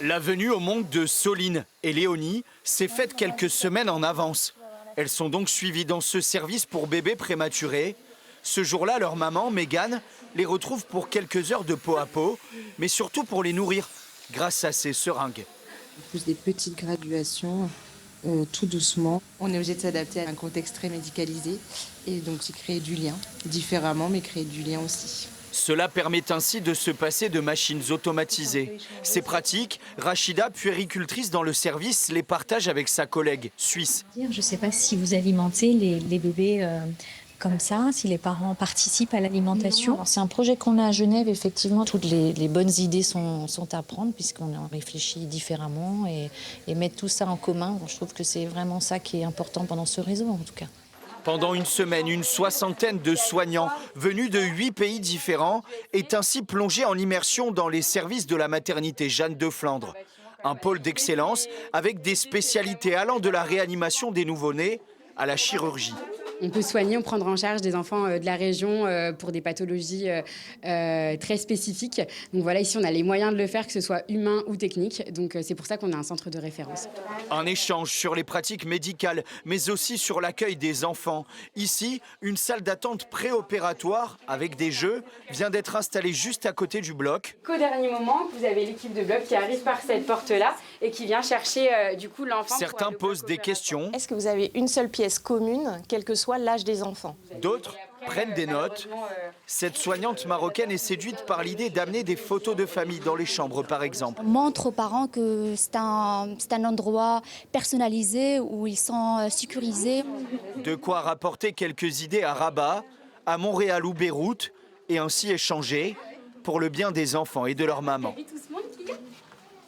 La venue au monde de Soline et Léonie s'est faite quelques semaines en avance. Elles sont donc suivies dans ce service pour bébés prématurés. Ce jour-là, leur maman, Mégane, les retrouve pour quelques heures de peau à peau, mais surtout pour les nourrir, grâce à ces seringues. Plus des petites graduations, tout doucement. On est obligé de s'adapter à un contexte très médicalisé et donc c'est créer du lien, différemment, mais créer du lien aussi. Cela permet ainsi de se passer de machines automatisées. C'est pratique. Rachida, puéricultrice dans le service, les partage avec sa collègue suisse. Je ne sais pas si vous alimentez les bébés comme ça, si les parents participent à l'alimentation. C'est un projet qu'on a à Genève, effectivement. Toutes les bonnes idées sont à prendre puisqu'on en réfléchit différemment et mettre tout ça en commun. Je trouve que c'est vraiment ça qui est important pendant ce réseau, en tout cas. Pendant une semaine, une soixantaine de soignants venus de 8 pays différents est ainsi plongé en immersion dans les services de la maternité Jeanne de Flandre. Un pôle d'excellence avec des spécialités allant de la réanimation des nouveau-nés à la chirurgie. On peut soigner, on prendre en charge des enfants de la région pour des pathologies très spécifiques. Donc voilà, ici on a les moyens de le faire, que ce soit humain ou technique. Donc c'est pour ça qu'on a un centre de référence. Un échange sur les pratiques médicales, mais aussi sur l'accueil des enfants. Ici, une salle d'attente préopératoire avec des jeux vient d'être installée juste à côté du bloc. Qu'au dernier moment, vous avez l'équipe de bloc qui arrive par cette porte-là et qui vient chercher du coup l'enfant. Certains posent des questions. Est-ce que vous avez une seule pièce commune, quel que soit l'âge des enfants? D'autres prennent des notes. Cette soignante marocaine est séduite par l'idée d'amener des photos de famille dans les chambres, par exemple. On montre aux parents que c'est un endroit personnalisé où ils sont sécurisés. De quoi rapporter quelques idées à Rabat, à Montréal ou Beyrouth, et ainsi échanger pour le bien des enfants et de leur maman.